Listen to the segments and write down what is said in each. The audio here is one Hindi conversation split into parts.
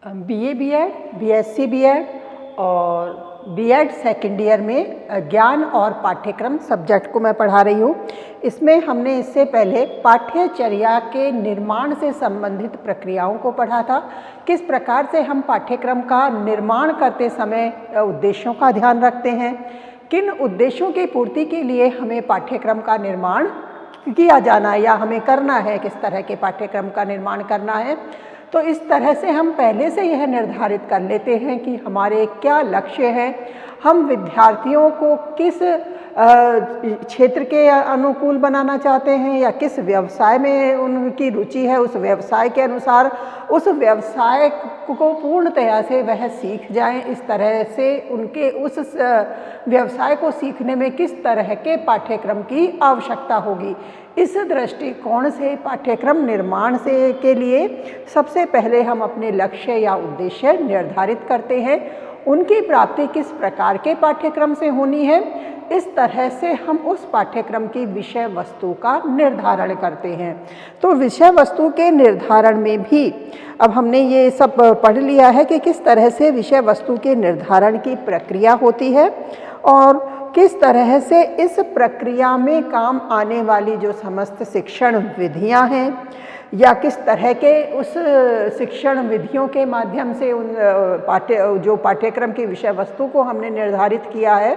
बीए बीएड, बीएससी बीएड और बीएड सेकेंड ईयर में ज्ञान और पाठ्यक्रम सब्जेक्ट को मैं पढ़ा रही हूँ। इसमें हमने इससे पहले पाठ्यचर्या के निर्माण से संबंधित प्रक्रियाओं को पढ़ा था। किस प्रकार से हम पाठ्यक्रम का निर्माण करते समय उद्देश्यों का ध्यान रखते हैं, किन उद्देश्यों की पूर्ति के लिए हमें पाठ्यक्रम का निर्माण किया जाना है या हमें करना है, किस तरह के पाठ्यक्रम का निर्माण करना है। तो इस तरह से हम पहले से यह निर्धारित कर लेते हैं कि हमारे क्या लक्ष्य हैं, हम विद्यार्थियों को किस क्षेत्र के अनुकूल बनाना चाहते हैं या किस व्यवसाय में उनकी रुचि है, उस व्यवसाय के अनुसार उस व्यवसाय को पूर्णतया से वह सीख जाएं। इस तरह से उनके उस व्यवसाय को सीखने में किस तरह के पाठ्यक्रम की आवश्यकता होगी। इस दृष्टिकोण से पाठ्यक्रम निर्माण से के लिए सबसे पहले हम अपने लक्ष्य या उद्देश्य निर्धारित करते हैं। उनकी प्राप्ति किस प्रकार के पाठ्यक्रम से होनी है, इस तरह से हम उस पाठ्यक्रम की विषय वस्तु का निर्धारण करते हैं। तो विषय वस्तु के निर्धारण में भी अब हमने ये सब पढ़ लिया है कि किस तरह से विषय वस्तु के निर्धारण की प्रक्रिया होती है और किस तरह से इस प्रक्रिया में काम आने वाली जो समस्त शिक्षण विधियां हैं या किस तरह के उस शिक्षण विधियों के माध्यम से उन पाठ्यक्रम की विषय वस्तु को हमने निर्धारित किया है।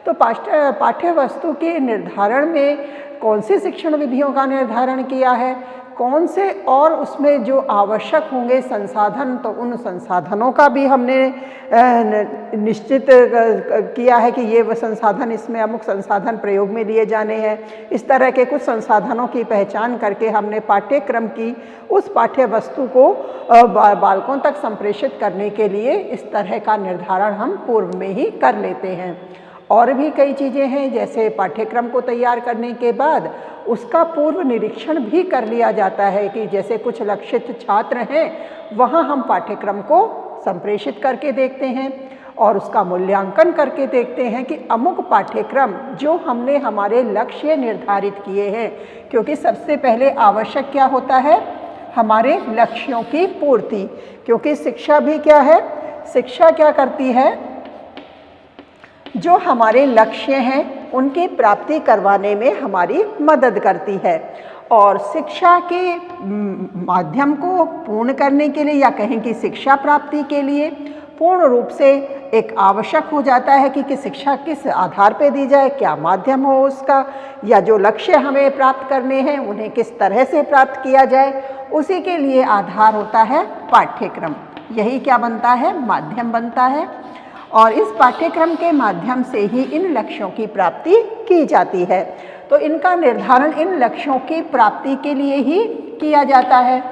तो पाठ्य वस्तु के निर्धारण में कौन सी शिक्षण विधियों का निर्धारण किया है, कौन से और उसमें जो आवश्यक होंगे संसाधन, तो उन संसाधनों का भी हमने निश्चित किया है कि ये वह संसाधन, इसमें अमुक संसाधन प्रयोग में लिए जाने हैं। इस तरह के कुछ संसाधनों की पहचान करके हमने पाठ्यक्रम की उस पाठ्य वस्तु को बालकों तक संप्रेषित करने के लिए इस तरह का निर्धारण हम पूर्व में ही कर लेते हैं। और भी कई चीज़ें हैं, जैसे पाठ्यक्रम को तैयार करने के बाद उसका पूर्व निरीक्षण भी कर लिया जाता है कि जैसे कुछ लक्षित छात्र हैं वहाँ हम पाठ्यक्रम को संप्रेषित करके देखते हैं और उसका मूल्यांकन करके देखते हैं कि अमुक पाठ्यक्रम जो हमने हमारे लक्ष्य निर्धारित किए हैं, क्योंकि सबसे पहले आवश्यक क्या होता है, हमारे लक्ष्यों की पूर्ति। क्योंकि शिक्षा भी क्या है, शिक्षा क्या करती है, जो हमारे लक्ष्य हैं उनकी प्राप्ति करवाने में हमारी मदद करती है। और शिक्षा के माध्यम को पूर्ण करने के लिए या कहें कि शिक्षा प्राप्ति के लिए पूर्ण रूप से एक आवश्यक हो जाता है कि शिक्षा किस आधार पर दी जाए, क्या माध्यम हो उसका, या जो लक्ष्य हमें प्राप्त करने हैं उन्हें किस तरह से प्राप्त किया जाए, उसी के लिए आधार होता है पाठ्यक्रम। यही क्या बनता है, माध्यम बनता है। और इस पाठ्यक्रम के माध्यम से ही इन लक्ष्यों की प्राप्ति की जाती है। तो इनका निर्धारण इन लक्ष्यों की प्राप्ति के लिए ही किया जाता है।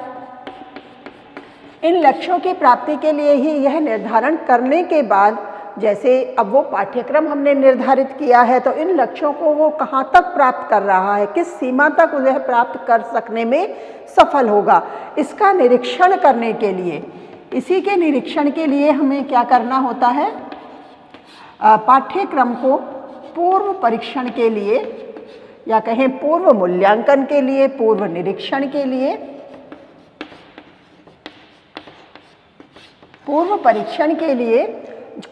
इन लक्ष्यों की प्राप्ति के लिए ही यह निर्धारण करने के बाद, जैसे अब वो पाठ्यक्रम हमने निर्धारित किया है तो इन लक्ष्यों को वो कहाँ तक प्राप्त कर रहा है, किस सीमा तक उन्हें प्राप्त कर सकने में सफल होगा, इसका निरीक्षण करने के लिए, इसी के निरीक्षण के लिए हमें क्या करना होता है, पाठ्यक्रम को पूर्व परीक्षण के लिए या कहें पूर्व मूल्यांकन के लिए, पूर्व निरीक्षण के लिए, पूर्व परीक्षण के लिए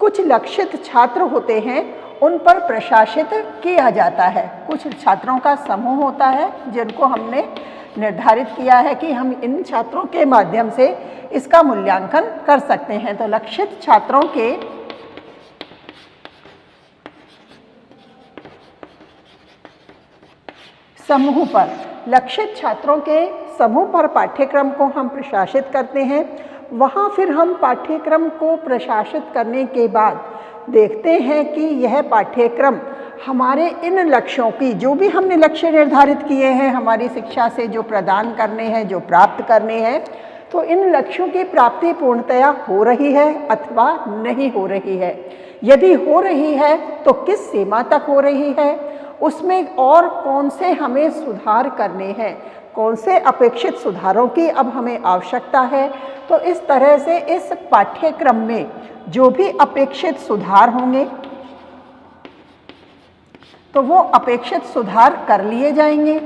कुछ लक्षित छात्र होते हैं, उन पर प्रशासित किया जाता है। कुछ छात्रों का समूह होता है जिनको हमने निर्धारित किया है कि हम इन छात्रों के माध्यम से इसका मूल्यांकन कर सकते हैं। तो लक्षित छात्रों के समूह पर, लक्षित छात्रों के समूह पर पाठ्यक्रम को हम प्रशासित करते हैं। वहाँ फिर हम पाठ्यक्रम को प्रशासित करने के बाद देखते हैं कि यह पाठ्यक्रम हमारे इन लक्ष्यों की, जो भी हमने लक्ष्य निर्धारित किए हैं हमारी शिक्षा से जो प्रदान करने हैं, जो प्राप्त करने हैं, तो इन लक्ष्यों की प्राप्ति पूर्णतया हो रही है अथवा नहीं हो रही है। यदि हो रही है तो किस सीमा तक हो रही है, उसमें और कौन से हमें सुधार करने हैं, कौन से अपेक्षित सुधारों की अब हमें आवश्यकता है। तो इस तरह से इस पाठ्यक्रम में जो भी अपेक्षित सुधार होंगे तो वो अपेक्षित सुधार कर लिए जाएंगे।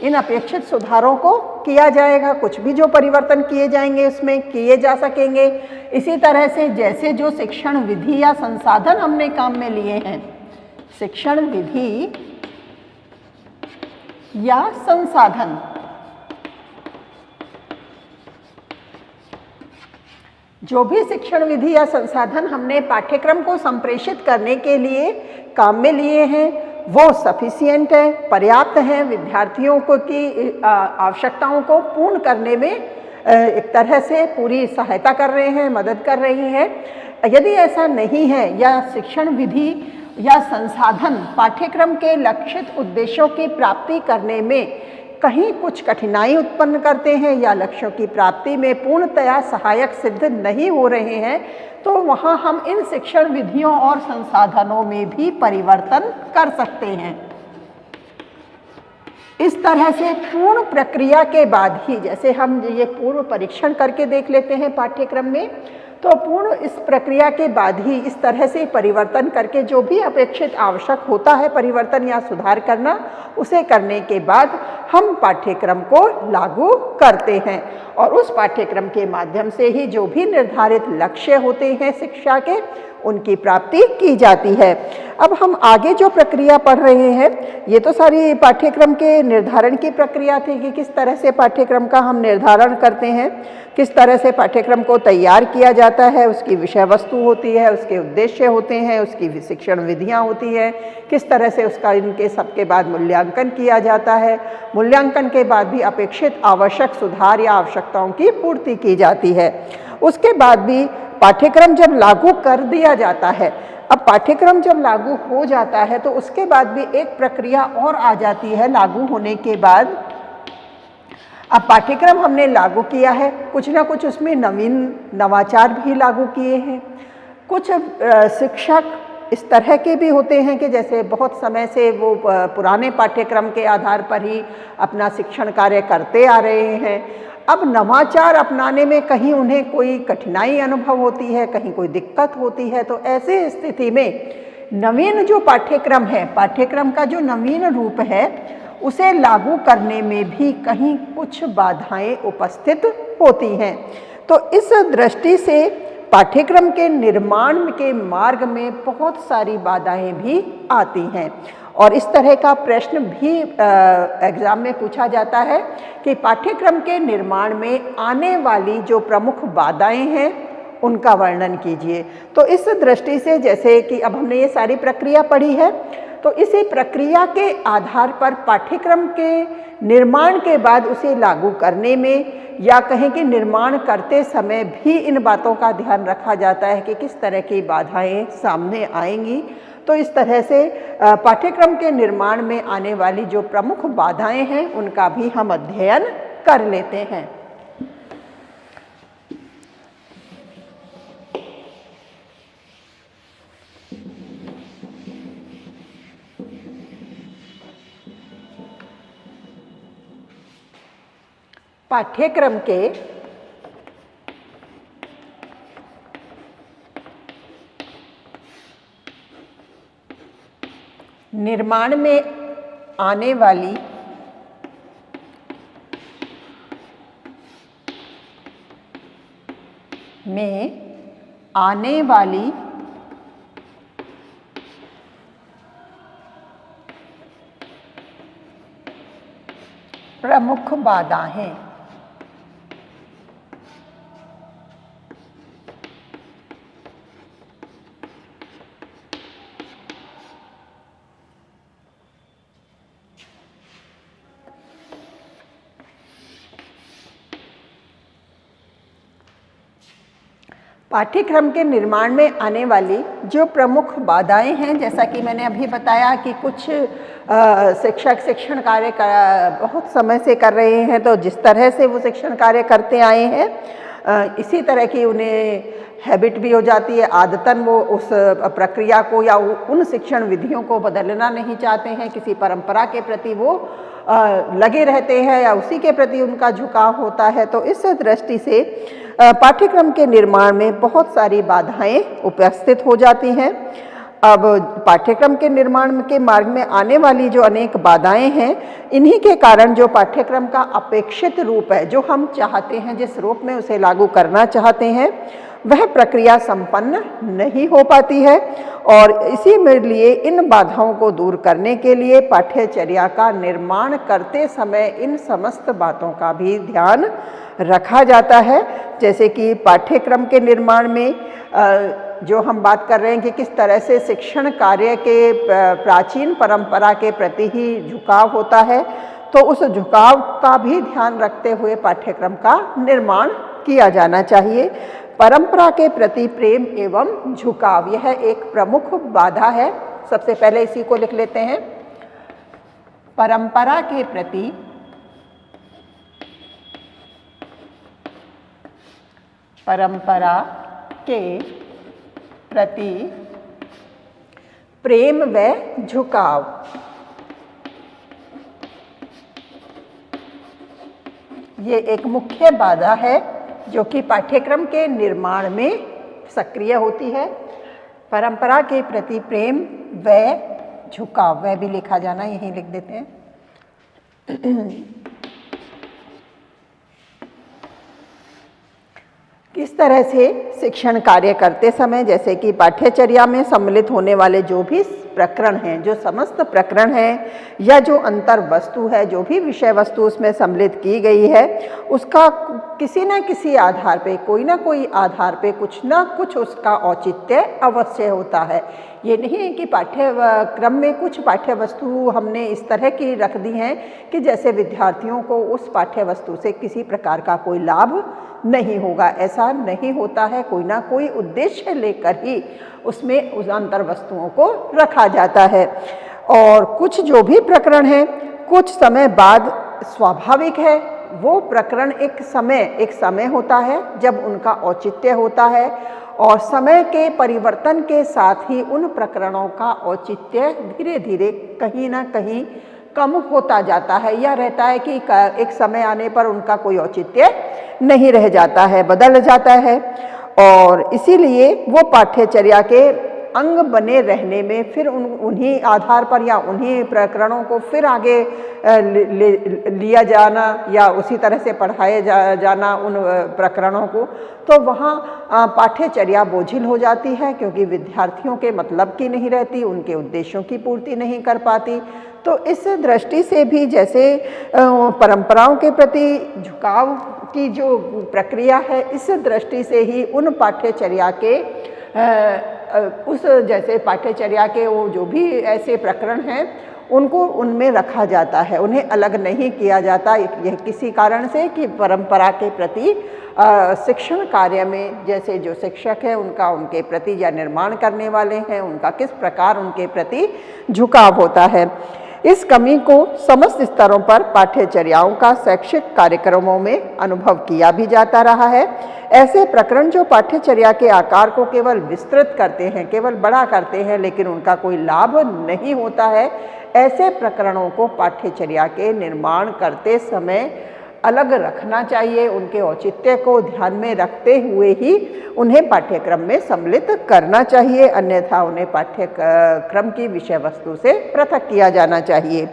इन अपेक्षित सुधारों को किया जाएगा। कुछ भी जो परिवर्तन किए जाएंगे उसमें किए जा सकेंगे। इसी तरह से जैसे जो शिक्षण विधि या संसाधन हमने काम में लिए हैं, शिक्षण विधि या संसाधन, जो भी शिक्षण विधि या संसाधन हमने पाठ्यक्रम को संप्रेषित करने के लिए काम में लिए हैं वो सफिशिएंट है, पर्याप्त हैं, विद्यार्थियों को की आवश्यकताओं को पूर्ण करने में एक तरह से पूरी सहायता कर रहे हैं, मदद कर रही है। यदि ऐसा नहीं है या शिक्षण विधि या संसाधन पाठ्यक्रम के लक्षित उद्देश्यों की प्राप्ति करने में कहीं कुछ कठिनाई उत्पन्न करते हैं या लक्ष्यों की प्राप्ति में पूर्णतया सहायक सिद्ध नहीं हो रहे हैं, तो वहाँ हम इन शिक्षण विधियों और संसाधनों में भी परिवर्तन कर सकते हैं। इस तरह से पूर्ण प्रक्रिया के बाद ही, जैसे हम ये पूर्व परीक्षण करके देख लेते हैं पाठ्यक्रम में, तो पूर्ण इस प्रक्रिया के बाद ही इस तरह से परिवर्तन करके जो भी अपेक्षित आवश्यक होता है परिवर्तन या सुधार करना, उसे करने के बाद हम पाठ्यक्रम को लागू करते हैं और उस पाठ्यक्रम के माध्यम से ही जो भी निर्धारित लक्ष्य होते हैं शिक्षा के, उनकी प्राप्ति की जाती है। अब हम आगे जो प्रक्रिया पढ़ रहे हैं, ये तो सारी पाठ्यक्रम के निर्धारण की प्रक्रिया थी कि किस तरह से पाठ्यक्रम का हम निर्धारण करते हैं, किस तरह से पाठ्यक्रम को तैयार किया जाता है, उसकी विषय वस्तु होती है, उसके उद्देश्य होते हैं, उसकी शिक्षण विधियां होती हैं, किस तरह से उसका इनके सबके बाद मूल्यांकन किया जाता है, मूल्यांकन के बाद भी अपेक्षित आवश्यक सुधार या आवश्यकताओं की पूर्ति की जाती है। उसके बाद भी पाठ्यक्रम जब लागू कर दिया जाता है, अब पाठ्यक्रम जब लागू हो जाता है तो उसके बाद भी एक प्रक्रिया और आ जाती है लागू होने के बाद। अब पाठ्यक्रम हमने लागू किया है, कुछ ना कुछ उसमें नवाचार भी लागू किए हैं। कुछ शिक्षक इस तरह के भी होते हैं कि जैसे बहुत समय से वो पुराने पाठ्यक्रम के आधार पर ही अपना शिक्षण कार्य करते आ रहे हैं। अब नवाचार अपनाने में कहीं उन्हें कोई कठिनाई अनुभव होती है, कहीं कोई दिक्कत होती है, तो ऐसे स्थिति में नवीन जो पाठ्यक्रम है, पाठ्यक्रम का जो नवीन रूप है, उसे लागू करने में भी कहीं कुछ बाधाएं उपस्थित होती हैं। तो इस दृष्टि से पाठ्यक्रम के निर्माण के मार्ग में बहुत सारी बाधाएं भी आती हैं और इस तरह का प्रश्न भी एग्जाम में पूछा जाता है कि पाठ्यक्रम के निर्माण में आने वाली जो प्रमुख बाधाएं हैं उनका वर्णन कीजिए। तो इस दृष्टि से जैसे कि अब हमने ये सारी प्रक्रिया पढ़ी है, तो इसी प्रक्रिया के आधार पर पाठ्यक्रम के निर्माण के बाद उसे लागू करने में या कहें कि निर्माण करते समय भी इन बातों का ध्यान रखा जाता है कि किस तरह की बाधाएं सामने आएंगी। तो इस तरह से पाठ्यक्रम के निर्माण में आने वाली जो प्रमुख बाधाएं हैं उनका भी हम अध्ययन कर लेते हैं। पाठ्यक्रम के निर्माण में आने वाली प्रमुख बाधाएं। पाठ्यक्रम के निर्माण में आने वाली जो प्रमुख बाधाएं हैं, जैसा कि मैंने अभी बताया कि कुछ शिक्षक शिक्षण कार्य बहुत समय से कर रहे हैं, तो जिस तरह से वो शिक्षण कार्य करते आए हैं इसी तरह की उन्हें हैबिट भी हो जाती है, आदतन वो उस प्रक्रिया को या उन शिक्षण विधियों को बदलना नहीं चाहते हैं, किसी परंपरा के प्रति वो लगे रहते हैं या उसी के प्रति उनका झुकाव होता है। तो इस दृष्टि से पाठ्यक्रम के निर्माण में बहुत सारी बाधाएं उपस्थित हो जाती हैं। अब पाठ्यक्रम के निर्माण के मार्ग में आने वाली जो अनेक बाधाएं हैं, इन्हीं के कारण जो पाठ्यक्रम का अपेक्षित रूप है, जो हम चाहते हैं, जिस रूप में उसे लागू करना चाहते हैं, वह प्रक्रिया संपन्न नहीं हो पाती है। और इसी में लिए इन बाधाओं को दूर करने के लिए पाठ्यचर्या का निर्माण करते समय इन समस्त बातों का भी ध्यान रखा जाता है। जैसे कि पाठ्यक्रम के निर्माण में जो हम बात कर रहे हैं कि किस तरह से शिक्षण कार्य के प्राचीन परंपरा के प्रति ही झुकाव होता है, तो उस झुकाव का भी ध्यान रखते हुए पाठ्यक्रम का निर्माण किया जाना चाहिए। परंपरा के प्रति प्रेम एवं झुकाव, यह एक प्रमुख बाधा है। सबसे पहले इसी को लिख लेते हैं। परंपरा के प्रति प्रेम व झुकाव, ये एक मुख्य बाधा है जो कि पाठ्यक्रम के निर्माण में सक्रिय होती है। परंपरा के प्रति प्रेम व झुकाव, वह भी लिखा जाना, यहीं लिख देते हैं। किस तरह से शिक्षण कार्य करते समय, जैसे कि पाठ्यचर्या में सम्मिलित होने वाले जो भी प्रकरण हैं, जो समस्त प्रकरण हैं या जो अंतर वस्तु है, जो भी विषय वस्तु उसमें सम्मिलित की गई है, उसका किसी न किसी आधार पे, कोई ना कोई आधार पे कुछ ना कुछ उसका औचित्य अवश्य होता है। ये नहीं है कि पाठ्यक्रम में कुछ पाठ्य वस्तु हमने इस तरह की रख दी हैं कि जैसे विद्यार्थियों को उस पाठ्य वस्तु से किसी प्रकार का कोई लाभ नहीं होगा। ऐसा नहीं होता है, कोई ना कोई उद्देश्य लेकर ही उसमें उस अंतर वस्तुओं को रखा जाता है। और कुछ जो भी प्रकरण हैं, कुछ समय बाद स्वाभाविक है, वो प्रकरण एक समय होता है जब उनका औचित्य होता है, और समय के परिवर्तन के साथ ही उन प्रकरणों का औचित्य धीरे धीरे कहीं ना कहीं कम होता जाता है, या रहता है कि एक समय आने पर उनका कोई औचित्य नहीं रह जाता है, बदल जाता है। और इसीलिए वो पाठ्यचर्या के अंग बने रहने में फिर उन्हीं आधार पर या उन्हीं प्रकरणों को फिर आगे लिया जाना या उसी तरह से पढ़ाए जाना उन प्रकरणों को, तो वहाँ पाठ्यचर्या बोझिल हो जाती है, क्योंकि विद्यार्थियों के मतलब की नहीं रहती, उनके उद्देश्यों की पूर्ति नहीं कर पाती। तो इस दृष्टि से भी जैसे परंपराओं के प्रति झुकाव की जो प्रक्रिया है, इस दृष्टि से ही उन पाठ्यचर्या के जैसे पाठ्यचर्या के वो जो भी ऐसे प्रकरण हैं, उनको उनमें रखा जाता है, उन्हें अलग नहीं किया जाता। यह किसी कारण से कि परंपरा के प्रति शिक्षण कार्य में जैसे जो शिक्षक है उनका उनके प्रति या निर्माण करने वाले हैं, उनका किस प्रकार उनके प्रति झुकाव होता है। इस कमी को समस्त स्तरों पर पाठ्यचर्याओं का शैक्षिक कार्यक्रमों में अनुभव किया भी जाता रहा है। ऐसे प्रकरण जो पाठ्यचर्या के आकार को केवल विस्तृत करते हैं, केवल बड़ा करते हैं, लेकिन उनका कोई लाभ नहीं होता है, ऐसे प्रकरणों को पाठ्यचर्या के निर्माण करते समय अलग रखना चाहिए। उनके औचित्य को ध्यान में रखते हुए ही उन्हें पाठ्यक्रम में सम्मिलित करना चाहिए, अन्यथा उन्हें पाठ्यक्रम की विषय वस्तु से पृथक किया जाना चाहिए।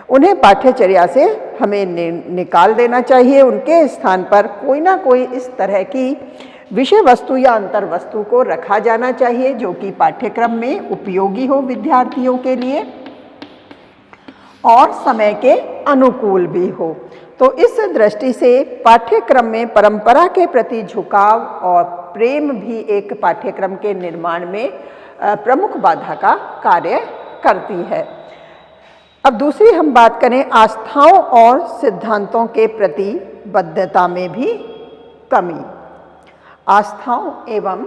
उन्हें पाठ्यचर्या से हमें निकाल देना चाहिए। उनके स्थान पर कोई ना कोई इस तरह की विषय वस्तु या अंतर वस्तु को रखा जाना चाहिए जो कि पाठ्यक्रम में उपयोगी हो विद्यार्थियों के लिए और समय के अनुकूल भी हो। तो इस दृष्टि से पाठ्यक्रम में परंपरा के प्रति झुकाव और प्रेम भी एक पाठ्यक्रम के निर्माण में प्रमुख बाधा का कार्य करती है। अब दूसरी हम बात करें आस्थाओं और सिद्धांतों के प्रति बद्धता में भी कमी। आस्थाओं एवं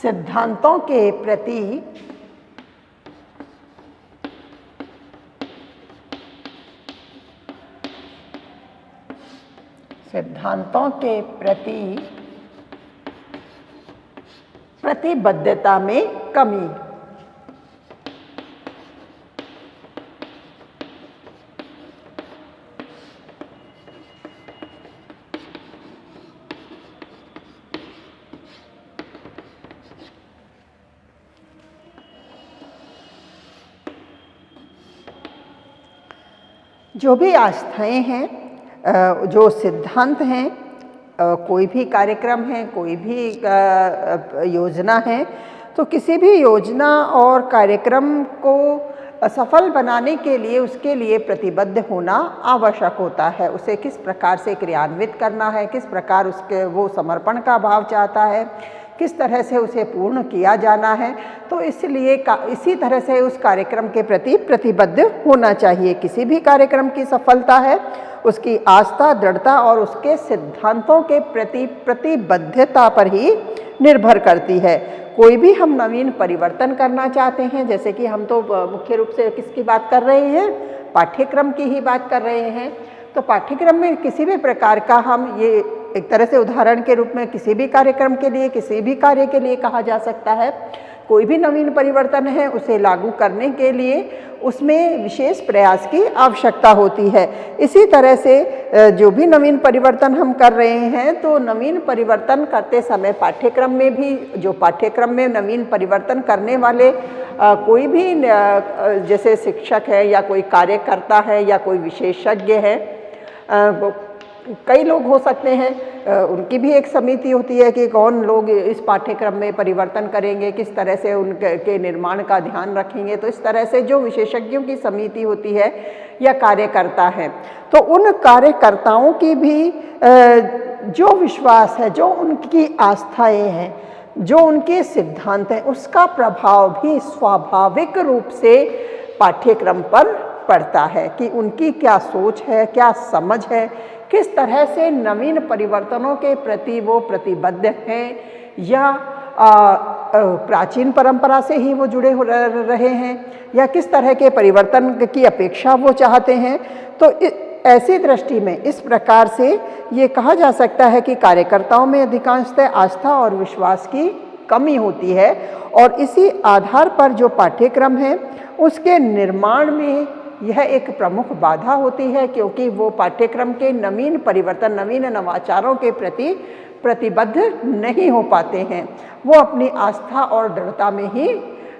सिद्धांतों के प्रति प्रतिबद्धता में कमी। जो भी आस्थाएं हैं, जो सिद्धांत हैं, कोई भी कार्यक्रम है, कोई भी योजना है, तो किसी भी योजना और कार्यक्रम को सफल बनाने के लिए उसके लिए प्रतिबद्ध होना आवश्यक होता है। उसे किस प्रकार से क्रियान्वित करना है, किस प्रकार उसके वो समर्पण का भाव चाहता है, किस तरह से उसे पूर्ण किया जाना है, तो इसलिए इसी तरह से उस कार्यक्रम के प्रति प्रतिबद्ध होना चाहिए। किसी भी कार्यक्रम की सफलता है उसकी आस्था, दृढ़ता और उसके सिद्धांतों के प्रति प्रतिबद्धता पर ही निर्भर करती है। कोई भी हम नवीन परिवर्तन करना चाहते हैं, जैसे कि हम तो मुख्य रूप से किसकी बात कर रहे हैं, पाठ्यक्रम की ही बात कर रहे हैं। तो पाठ्यक्रम में किसी भी प्रकार का हम ये एक तरह से उदाहरण के रूप में किसी भी कार्यक्रम के लिए, किसी भी कार्य के लिए कहा जा सकता है, कोई भी नवीन परिवर्तन है उसे लागू करने के लिए उसमें विशेष प्रयास की आवश्यकता होती है। इसी तरह से जो भी नवीन परिवर्तन हम कर रहे हैं, तो नवीन परिवर्तन करते समय पाठ्यक्रम में भी, जो पाठ्यक्रम में नवीन परिवर्तन करने वाले कोई भी जैसे शिक्षक है या कोई कार्यकर्ता है या कोई विशेषज्ञ है, कई लोग हो सकते हैं, उनकी भी एक समिति होती है कि कौन लोग इस पाठ्यक्रम में परिवर्तन करेंगे, किस तरह से उनके निर्माण का ध्यान रखेंगे। तो इस तरह से जो विशेषज्ञों की समिति होती है या कार्यकर्ता हैं, तो उन कार्यकर्ताओं की भी जो विश्वास है, जो उनकी आस्थाएं हैं, जो उनके सिद्धांत हैं, उसका प्रभाव भी स्वाभाविक रूप से पाठ्यक्रम पर पड़ता है कि उनकी क्या सोच है, क्या समझ है, किस तरह से नवीन परिवर्तनों के प्रति वो प्रतिबद्ध हैं या प्राचीन परंपरा से ही वो जुड़े रहे हैं या किस तरह के परिवर्तन की अपेक्षा वो चाहते हैं। तो ऐसी दृष्टि में इस प्रकार से ये कहा जा सकता है कि कार्यकर्ताओं में अधिकांशतः आस्था और विश्वास की कमी होती है और इसी आधार पर जो पाठ्यक्रम है उसके निर्माण में यह एक प्रमुख बाधा होती है, क्योंकि वो पाठ्यक्रम के नवीन परिवर्तन, नवीन नवाचारों के प्रति प्रतिबद्ध नहीं हो पाते हैं। वो अपनी आस्था और दृढ़ता में ही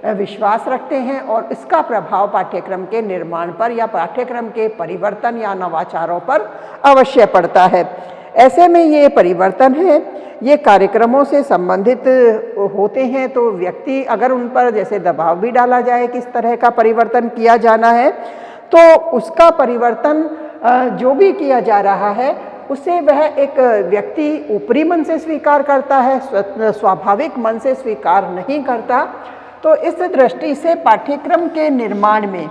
विश्वास रखते हैं और इसका प्रभाव पाठ्यक्रम के निर्माण पर या पाठ्यक्रम के परिवर्तन या नवाचारों पर अवश्य पड़ता है। ऐसे में ये परिवर्तन है, ये कार्यक्रमों से संबंधित होते हैं, तो व्यक्ति अगर उन पर जैसे दबाव भी डाला जाए किस तरह का परिवर्तन किया जाना है, तो उसका परिवर्तन जो भी किया जा रहा है उसे वह एक व्यक्ति ऊपरी मन से स्वीकार करता है, स्वाभाविक मन से स्वीकार नहीं करता। तो इस दृष्टि से पाठ्यक्रम के निर्माण में,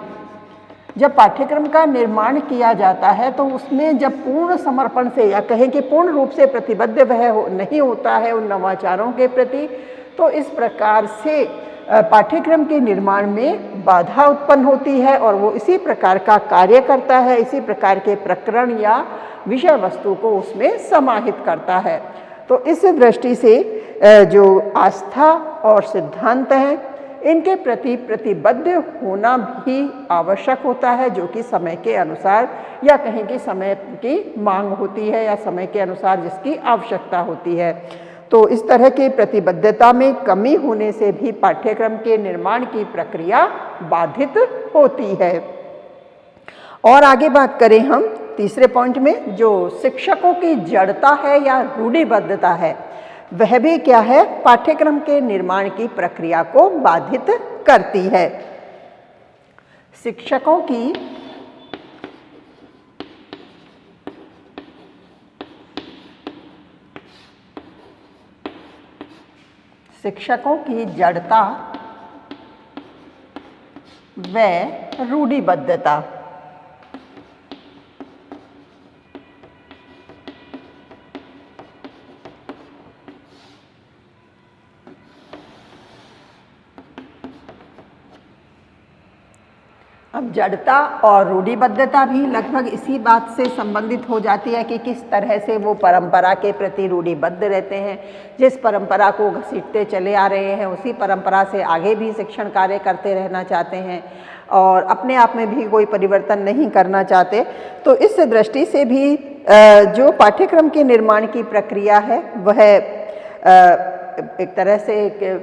जब पाठ्यक्रम का निर्माण किया जाता है तो उसमें जब पूर्ण समर्पण से या कहें कि पूर्ण रूप से प्रतिबद्ध वह नहीं होता है उन नवाचारों के प्रति, तो इस प्रकार से पाठ्यक्रम के निर्माण में बाधा उत्पन्न होती है और वो इसी प्रकार का कार्य करता है, इसी प्रकार के प्रकरण या विषय वस्तु को उसमें समाहित करता है। तो इस दृष्टि से जो आस्था और सिद्धांत हैं इनके प्रति प्रतिबद्ध होना भी आवश्यक होता है, जो कि समय के अनुसार या कहें कि समय की मांग होती है या समय के अनुसार जिसकी आवश्यकता होती है। तो इस तरह की प्रतिबद्धता में कमी होने से भी पाठ्यक्रम के निर्माण की प्रक्रिया बाधित होती है। और आगे बात करें हम तीसरे पॉइंट में, जो शिक्षकों की जड़ता है या रूढ़िबद्धता है, वह भी क्या है, पाठ्यक्रम के निर्माण की प्रक्रिया को बाधित करती है। शिक्षकों की जड़ता व रूढ़िबद्धता। अब जड़ता और रूढ़िबद्धता भी लगभग इसी बात से संबंधित हो जाती है कि किस तरह से वो परंपरा के प्रति रूढ़िबद्ध रहते हैं। जिस परंपरा को घसीटते चले आ रहे हैं उसी परंपरा से आगे भी शिक्षण कार्य करते रहना चाहते हैं और अपने आप में भी कोई परिवर्तन नहीं करना चाहते। तो इस दृष्टि से भी जो पाठ्यक्रम के निर्माण की प्रक्रिया है वह एक तरह से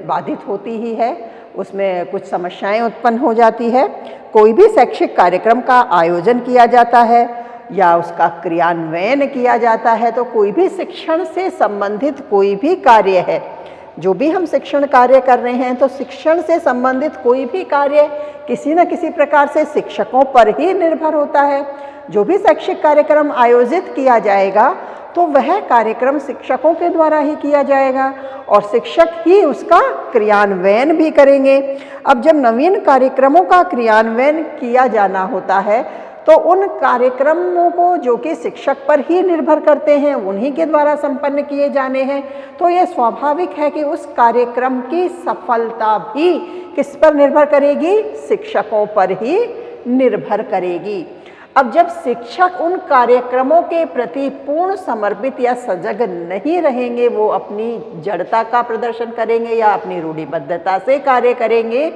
बाधित होती ही है, उसमें कुछ समस्याएं उत्पन्न हो जाती है। कोई भी शैक्षिक कार्यक्रम का आयोजन किया जाता है या उसका क्रियान्वयन किया जाता है तो कोई भी शिक्षण से संबंधित कोई भी कार्य है, जो भी हम शिक्षण कार्य कर रहे हैं तो शिक्षण से संबंधित कोई भी कार्य किसी न किसी प्रकार से शिक्षकों पर ही निर्भर होता है। जो भी शैक्षिक कार्यक्रम आयोजित किया जाएगा तो वह कार्यक्रम शिक्षकों के द्वारा ही किया जाएगा और शिक्षक ही उसका क्रियान्वयन भी करेंगे। अब जब नवीन कार्यक्रमों का क्रियान्वयन किया जाना होता है तो उन कार्यक्रमों को जो कि शिक्षक पर ही निर्भर करते हैं, उन्हीं के द्वारा संपन्न किए जाने हैं, तो यह स्वाभाविक है कि उस कार्यक्रम की सफलता भी किस पर निर्भर करेगी? शिक्षकों पर ही निर्भर करेगी। अब जब शिक्षक उन कार्यक्रमों के प्रति पूर्ण समर्पित या सजग नहीं रहेंगे, वो अपनी जड़ता का प्रदर्शन करेंगे या अपनी रूढ़िबद्धता से कार्य करेंगे,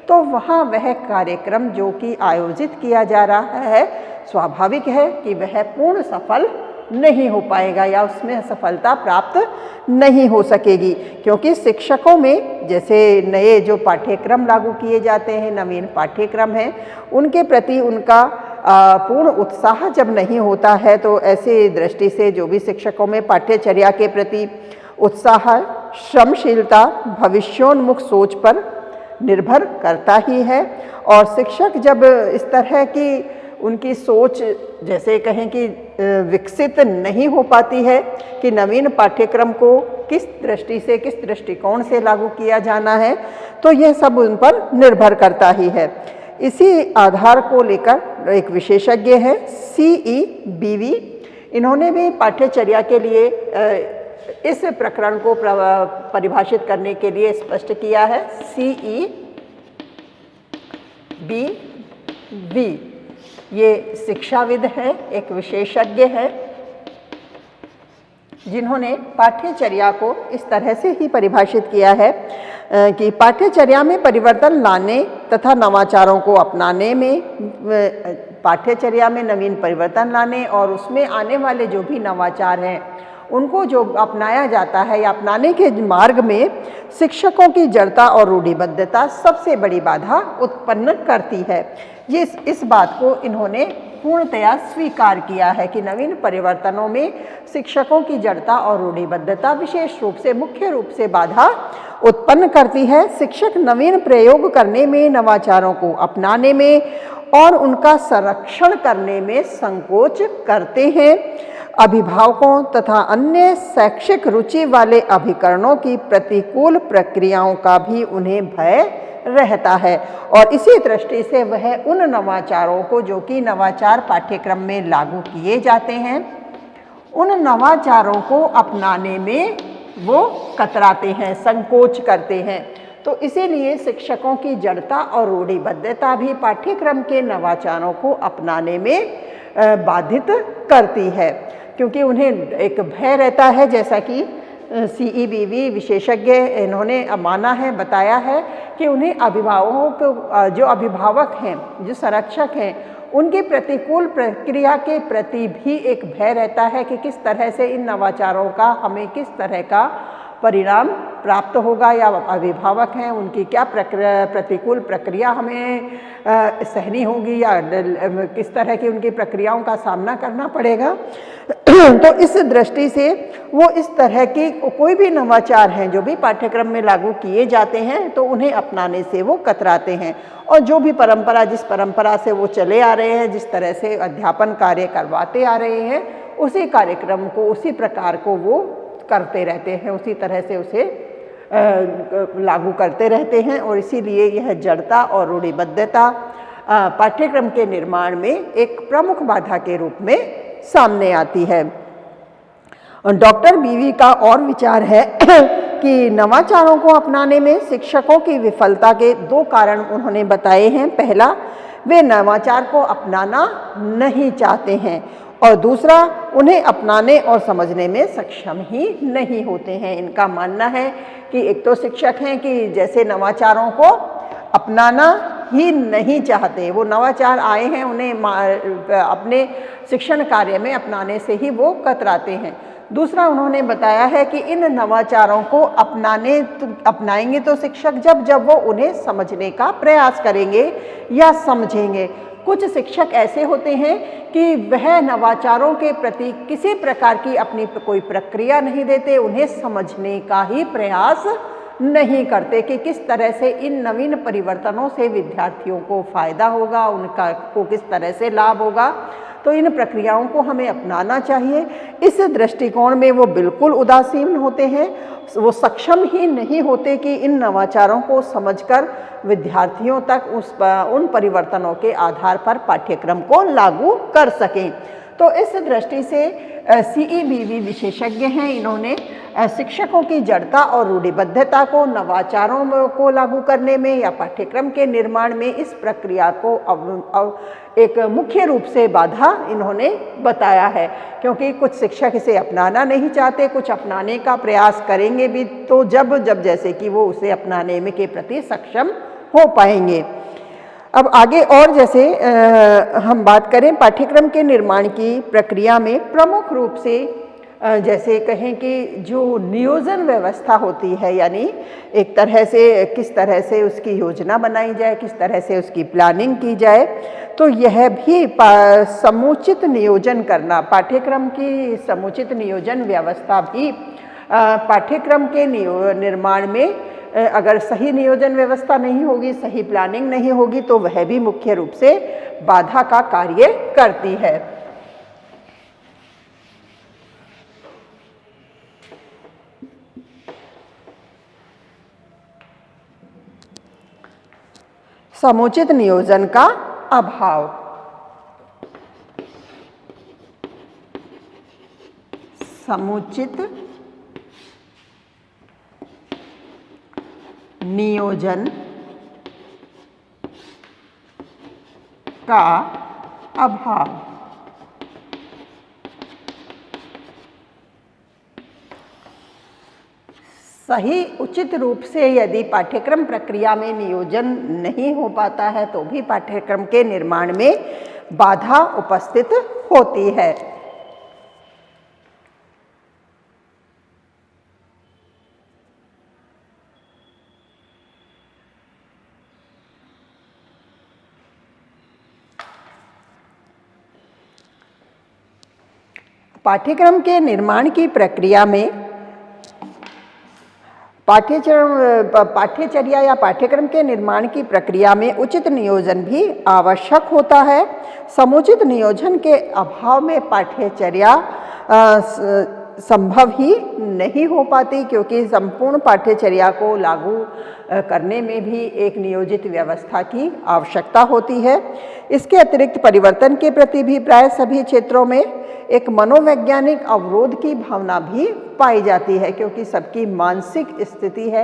तो वहाँ वह कार्यक्रम जो कि आयोजित किया जा रहा है स्वाभाविक है कि वह पूर्ण सफल नहीं हो पाएगा या उसमें सफलता प्राप्त नहीं हो सकेगी। क्योंकि शिक्षकों में जैसे नए जो पाठ्यक्रम लागू किए जाते हैं, नवीन पाठ्यक्रम हैं, उनके प्रति उनका पूर्ण उत्साह जब नहीं होता है तो ऐसी दृष्टि से जो भी शिक्षकों में पाठ्यचर्या के प्रति उत्साह, श्रमशीलता, भविष्योन्मुख सोच पर निर्भर करता ही है। और शिक्षक जब इस तरह की उनकी सोच जैसे कहें कि विकसित नहीं हो पाती है कि नवीन पाठ्यक्रम को किस दृष्टि से, किस दृष्टिकोण से लागू किया जाना है, तो यह सब उन पर निर्भर करता ही है। इसी आधार को लेकर एक विशेषज्ञ है CEBV, इन्होंने भी पाठ्यचर्या के लिए इस प्रकरण को परिभाषित करने के लिए स्पष्ट किया है। CEBV ये शिक्षाविद है, एक विशेषज्ञ है, जिन्होंने पाठ्यचर्या को इस तरह से ही परिभाषित किया है कि पाठ्यचर्या में परिवर्तन लाने तथा नवाचारों को अपनाने में, पाठ्यचर्या में नवीन परिवर्तन लाने और उसमें आने वाले जो भी नवाचार हैं उनको जो अपनाया जाता है या अपनाने के मार्ग में शिक्षकों की जड़ता और रूढ़िबद्धता सबसे बड़ी बाधा उत्पन्न करती है। ये इस बात को इन्होंने पूर्णतया स्वीकार किया है कि नवीन परिवर्तनों में शिक्षकों की जड़ता और रूढ़िबद्धता विशेष रूप से, मुख्य रूप से बाधा उत्पन्न करती है। शिक्षक नवीन प्रयोग करने में, नवाचारों को अपनाने में और उनका संरक्षण करने में संकोच करते हैं। अभिभावकों तथा अन्य शैक्षिक रुचि वाले अभिकरणों की प्रतिकूल प्रक्रियाओं का भी उन्हें भय रहता है और इसी दृष्टि से वह उन नवाचारों को जो कि नवाचार पाठ्यक्रम में लागू किए जाते हैं, उन नवाचारों को अपनाने में वो कतराते हैं, संकोच करते हैं। तो इसीलिए शिक्षकों की जड़ता और रूढ़िबद्धता भी पाठ्यक्रम के नवाचारों को अपनाने में बाधित करती है, क्योंकि उन्हें एक भय रहता है, जैसा कि CEBV विशेषज्ञ इन्होंने माना है, बताया है कि उन्हें अभिभावकों को, जो अभिभावक हैं, जो संरक्षक हैं, उनकी प्रतिकूल प्रक्रिया के प्रति भी एक भय रहता है कि किस तरह से इन नवाचारों का हमें किस तरह का परिणाम प्राप्त होगा, या अभिभावक हैं उनकी क्या प्रतिकूल प्रक्रिया हमें सहनी होगी या किस तरह की उनकी प्रक्रियाओं का सामना करना पड़ेगा। तो इस दृष्टि से वो इस तरह की कोई भी नवाचार हैं जो भी पाठ्यक्रम में लागू किए जाते हैं तो उन्हें अपनाने से वो कतराते हैं और जो भी परंपरा, जिस परंपरा से वो चले आ रहे हैं, जिस तरह से अध्यापन कार्य करवाते आ रहे हैं, उसी कार्यक्रम को, उसी प्रकार को वो करते रहते हैं, उसी तरह से उसे लागू करते रहते हैं और इसीलिए यह जड़ता और रूढ़िबद्धता पाठ्यक्रम के निर्माण में एक प्रमुख बाधा के रूप में सामने आती है। डॉक्टर बीवी का और विचार है कि नवाचारों को अपनाने में शिक्षकों की विफलता के दो कारण उन्होंने बताए हैं। पहला वे नवाचार को अपनाना नहीं चाहते हैं, और दूसरा, उन्हें अपनाने और समझने में सक्षम ही नहीं होते हैं। इनका मानना है कि एक तो शिक्षक हैं कि जैसे नवाचारों को अपनाना ही नहीं चाहते, वो नवाचार आए हैं उन्हें अपने शिक्षण कार्य में अपनाने से ही वो कतराते हैं। दूसरा, उन्होंने बताया है कि इन नवाचारों को अपनाएंगे तो शिक्षक जब वो उन्हें समझने का प्रयास करेंगे या समझेंगे। कुछ शिक्षक ऐसे होते हैं कि वह नवाचारों के प्रति किसी प्रकार की अपनी कोई प्रक्रिया नहीं देते, उन्हें समझने का ही प्रयास नहीं करते कि किस तरह से इन नवीन परिवर्तनों से विद्यार्थियों को फायदा होगा, उनका को किस तरह से लाभ होगा। तो इन प्रक्रियाओं को हमें अपनाना चाहिए। इस दृष्टिकोण में वो बिल्कुल उदासीन होते हैं, वो सक्षम ही नहीं होते कि इन नवाचारों को समझकर विद्यार्थियों तक उन परिवर्तनों के आधार पर पाठ्यक्रम को लागू कर सकें। तो इस दृष्टि से CEBV विशेषज्ञ हैं, इन्होंने शिक्षकों की जड़ता और रूढ़िबद्धता को नवाचारों को लागू करने में या पाठ्यक्रम के निर्माण में इस प्रक्रिया को एक मुख्य रूप से बाधा इन्होंने बताया है, क्योंकि कुछ शिक्षक इसे अपनाना नहीं चाहते, कुछ अपनाने का प्रयास करेंगे भी तो जब जैसे कि वो उसे अपनाने में के प्रति सक्षम हो पाएंगे। अब आगे और जैसे हम बात करें पाठ्यक्रम के निर्माण की प्रक्रिया में प्रमुख रूप से जैसे कहें कि जो नियोजन व्यवस्था होती है, यानी एक तरह से किस तरह से उसकी योजना बनाई जाए, किस तरह से उसकी प्लानिंग की जाए, तो यह भी समुचित नियोजन करना, पाठ्यक्रम की समुचित नियोजन व्यवस्था भी पाठ्यक्रम के निर्माण में अगर सही नियोजन व्यवस्था नहीं होगी, सही प्लानिंग नहीं होगी, तो वह भी मुख्य रूप से बाधा का कार्य करती है। समुचित नियोजन का अभाव। समुचित नियोजन का अभाव। सही उचित रूप से यदि पाठ्यक्रम प्रक्रिया में नियोजन नहीं हो पाता है तो भी पाठ्यक्रम के निर्माण में बाधा उपस्थित होती है। पाठ्यक्रम के निर्माण की प्रक्रिया में पाठ्यचर्या या पाठ्यक्रम के निर्माण की प्रक्रिया में उचित नियोजन भी आवश्यक होता है। समुचित नियोजन के अभाव में पाठ्यचर्या संभव ही नहीं हो पाती, क्योंकि संपूर्ण पाठ्यचर्या को लागू करने में भी एक नियोजित व्यवस्था की आवश्यकता होती है। इसके अतिरिक्त परिवर्तन के प्रति भी प्राय सभी क्षेत्रों में एक मनोवैज्ञानिक अवरोध की भावना भी पाई जाती है, क्योंकि सबकी मानसिक स्थिति है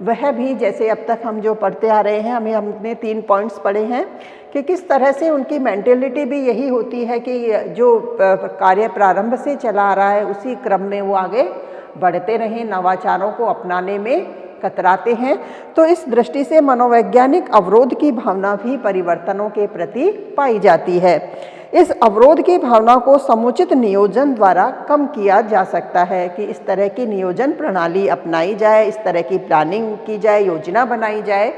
वह भी, जैसे अब तक हम जो पढ़ते आ रहे हैं, हमने 3 पॉइंट्स पढ़े हैं कि किस तरह से उनकी मेंटेलिटी भी यही होती है कि जो कार्य प्रारंभ से चला आ रहा है उसी क्रम में वो आगे बढ़ते रहें, नवाचारों को अपनाने में कतराते हैं। तो इस दृष्टि से मनोवैज्ञानिक अवरोध की भावना भी परिवर्तनों के प्रति पाई जाती है। इस अवरोध की भावना को समुचित नियोजन द्वारा कम किया जा सकता है कि इस तरह की नियोजन प्रणाली अपनाई जाए, इस तरह की प्लानिंग की जाए, योजना बनाई जाए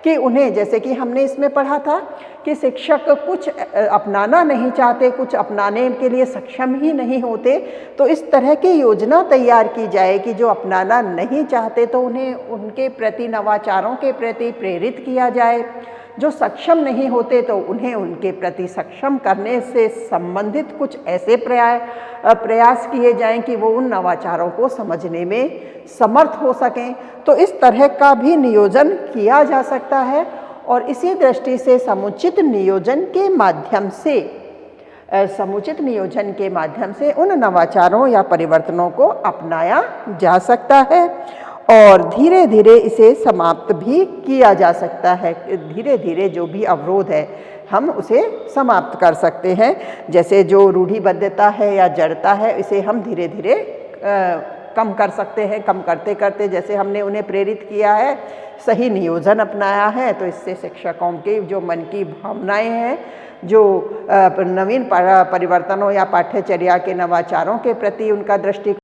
कि उन्हें, जैसे कि हमने इसमें पढ़ा था कि शिक्षक कुछ अपनाना नहीं चाहते, कुछ अपनाने के लिए सक्षम ही नहीं होते, तो इस तरह की योजना तैयार की जाए कि जो अपनाना नहीं चाहते तो उन्हें उनके प्रति, नवाचारों के प्रति प्रेरित किया जाए, जो सक्षम नहीं होते तो उन्हें उनके प्रति सक्षम करने से संबंधित कुछ ऐसे प्रयास किए जाएं कि वो उन नवाचारों को समझने में समर्थ हो सकें। तो इस तरह का भी नियोजन किया जा सकता है, और इसी दृष्टि से समुचित नियोजन के माध्यम से उन नवाचारों या परिवर्तनों को अपनाया जा सकता है। और धीरे धीरे इसे समाप्त भी किया जा सकता है। धीरे धीरे जो भी अवरोध है हम उसे समाप्त कर सकते हैं। जैसे जो रूढ़िबद्धता है या जड़ता है, इसे हम धीरे धीरे कम कर सकते हैं। कम करते करते जैसे हमने उन्हें प्रेरित किया है, सही नियोजन अपनाया है, तो इससे शिक्षकों की जो मन की भावनाएं हैं, जो नवीन परिवर्तनों या पाठ्यचर्या के नवाचारों के प्रति उनका दृष्टि